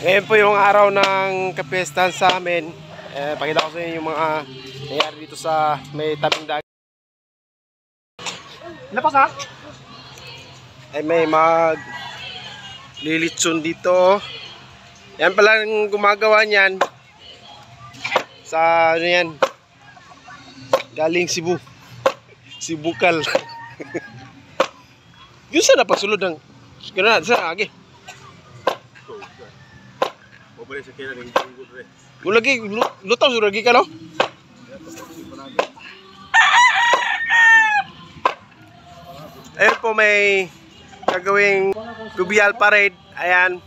Ngayon po yung araw ng kapistahan sa amin. Pakita ko sa inyo yung mga nangyari dito sa may tabing dagat. Lapas ha? Ay may mag lilitson dito. Yan pala ang gumagawa niyan. Sa ano yan? Galing Cebu. Cebukal. Yung sana pagsulod ng gano'n sa agi. Boleh sekira ng minggu dre. Kung lagi, lutaw sa lagi ka, no? Ayun po, may gagawing Gubial Parade. Ayan.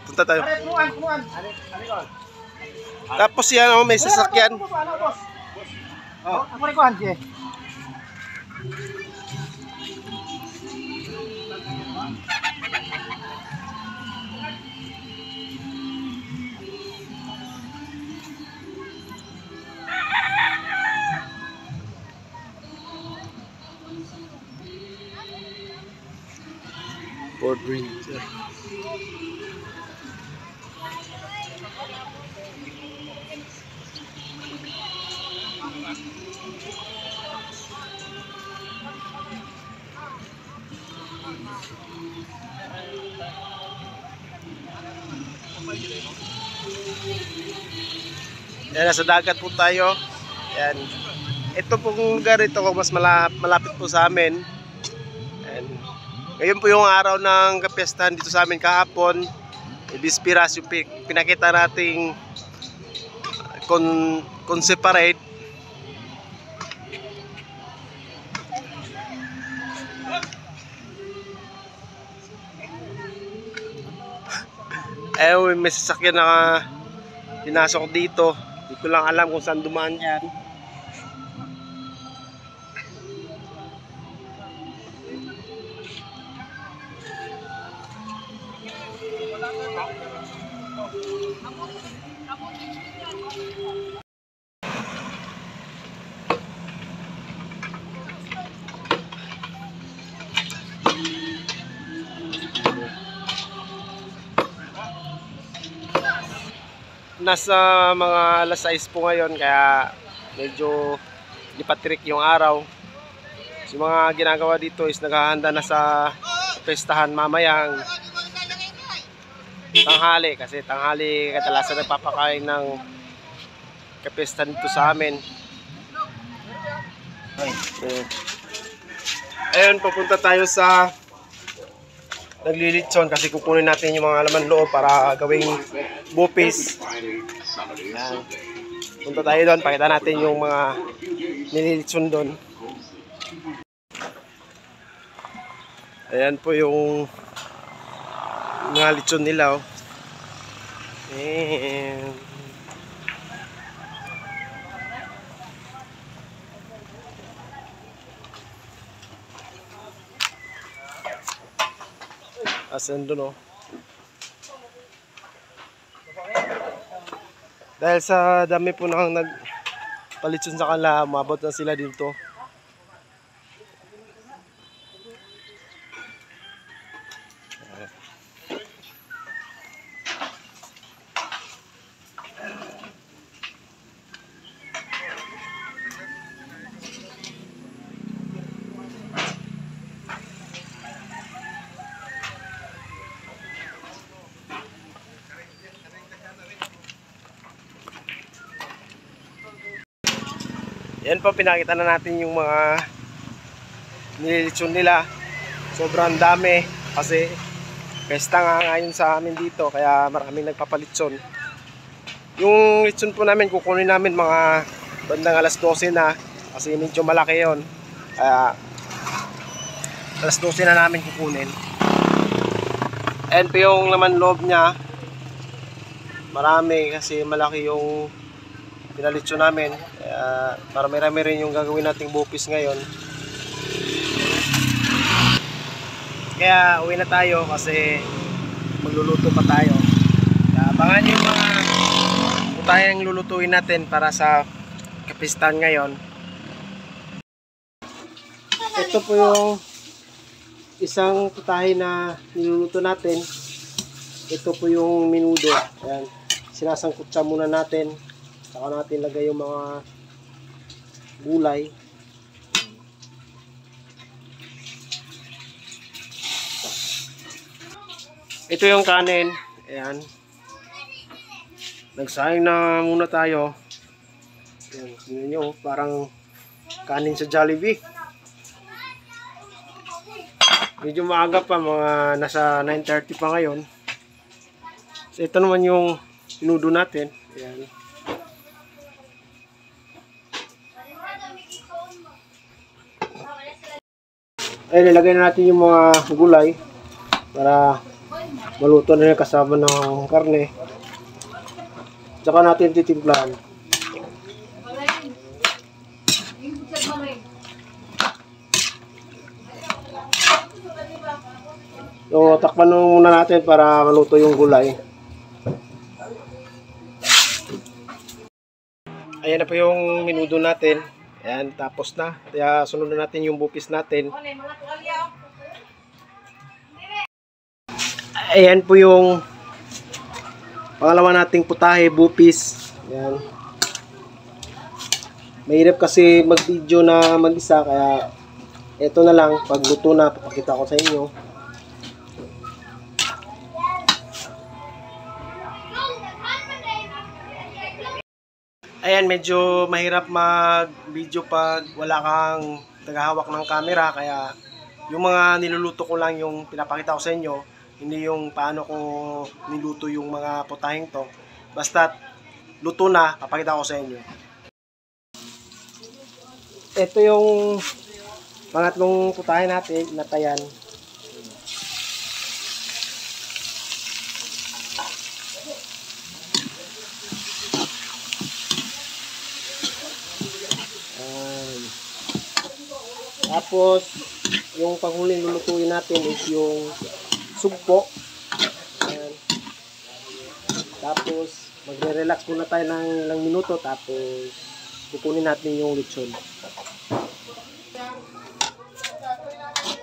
Punta tayo. Tapos yan, oh, may sasakyan. Ako rin ko, Angie. Fort Ranger. Yan, nasa dagat po tayo. Yan. Ito pong lugar ito mas malapit po sa amin. Yan. Ngayon po yung araw ng kapistahan dito sa amin kahapon. Ibispiras yung pinakita nating concept parade. Ayun, may sasakyan na pinasok dito. Hindi ko lang alam kung saan dumaan yan. Nasa mga alas 6 po ngayon, kaya medyo lipatrik yung araw. So, mga ginagawa dito is naghahanda na sa pestahan mamayang tanghali, kasi tanghali kadalasan nagpapakain ng kapistahan dito sa amin. So, ayun, papunta tayo sa naglilitson kasi kukunin natin yung mga laman loob para gawing bupis. Yan. Punta tayo doon, pakita natin yung mga nililitson doon. Ayan po yung mga litson nila, oh. And asan doon, oh. Dahil sa dami po nang nagpalitson sa kanila, umabot na sila dito. Yan po, pinakita na natin yung mga nililitson nila. Sobrang dami kasi pesta nga ngayon sa amin dito, kaya maraming nagpapalitson. Yung litson po namin kukunin namin mga bandang alas 12 na, kasi medyo malaki yon. Kaya alas 12 na namin kukunin. Ayan po yung laman loob niya. Marami kasi malaki yung pinalitson namin. Kaya marami-rami rin yung gagawin nating bupis ngayon. Kaya uwi na tayo kasi magluluto pa tayo. Kaya abangan nyo yung mga putayang lulutuin natin para sa kapistahan ngayon. Ito po yung isang putahe na niluluto natin. Ito po yung menudo. Ayan. Sinasangkutsa muna natin. Saka natin lagay yung mga gulay. Ito yung kanin. Ayan. Nagsayang na muna tayo. Ayan. Tingnan nyo, parang kanin sa Jollibee. Medyo maaga pa, mga nasa 9:30 pa ngayon. So, ito naman yung menudo natin. Ayan. Ayan, ilagay na natin yung mga gulay para maluto na yung kasama ng karne. Tsaka natin titimplahan. So, takpan muna natin para maluto yung gulay. Ayan na po yung menudo natin. Ayan, tapos na. Kaya sunod na natin yung bupis natin. Ayan po yung pangalawa nating putahe, bupis. Ayan. Mahirap kasi mag-video na mag-isa, kaya ito na lang, pag luto na, papakita ko sa inyo. Ayan, medyo mahirap mag-video pag wala kang tagahawak ng camera, kaya yung mga niluluto ko lang yung pinapakita ko sa inyo, hindi yung paano ko niluto yung mga putaheng to. Basta luto na, papakita ko sa inyo. Ito yung pangatlong putahe natin, natayan. Tapos, yung panghuling lulutuin natin is yung sugpo. Ayan. Tapos, magre-relax muna tayo ng ilang minuto. Tapos, kukunin natin yung lechon.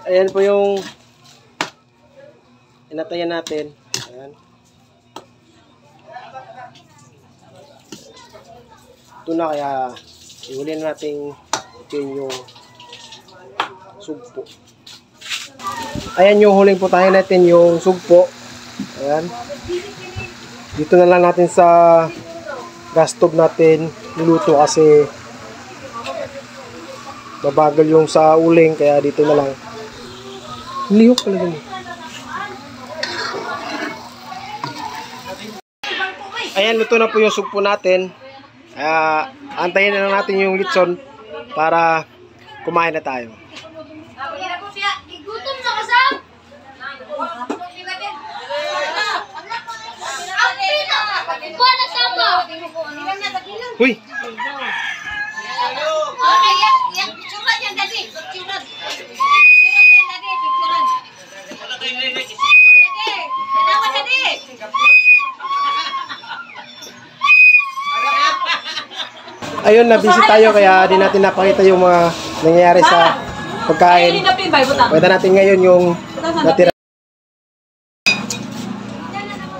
Ayan po yung inatayan natin. Ayan. Ito na, kaya ihulin natin yung sugpo. Ayan yung huling putahe natin, yung sugpo. Ayan. Dito na lang natin sa gas stove natin niluto kasi mabagal yung sa uling, kaya dito na lang. Lihok pala dun. Ayan, luto na po yung sugpo natin. Antayin na lang natin yung litson para kumain na tayo. Igutom na kasam. Buwan na sama. Huy! Okay, yang picturean yan dali. Picturean. Picturean yan dali. Picturean. Dali. Tanawan dali. Ayun, na-busy tayo kaya di natin napakita yung mga nangyayari sa pagkain. Pwede natin ngayon yung natira.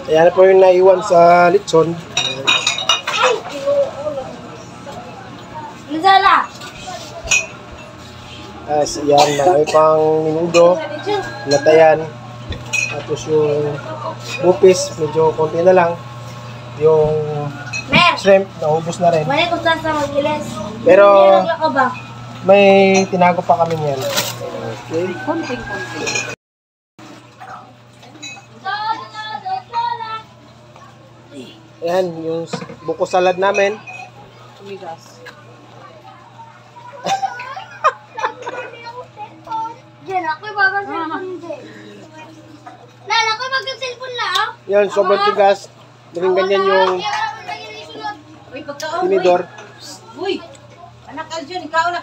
Ayan po yung naiwan sa litson. Lazala. Yan, marami pang menudo, natayan. Tapos yung bupis, medyo konti na lang. Yung shrimp, naubos na rin. Wala ko sa Magiles. Pero Ka ba? may tinago pa kami yan. Okay. Konting. Ayan, yung buko salad namin. Diyan ako bagal cellphone din. Lala ko mag-cellphone lang. Yan, sobrang tigas. Naging ganyan yung Uy, pagkaon. tinidor. Uy, anak Aljon, ikaw na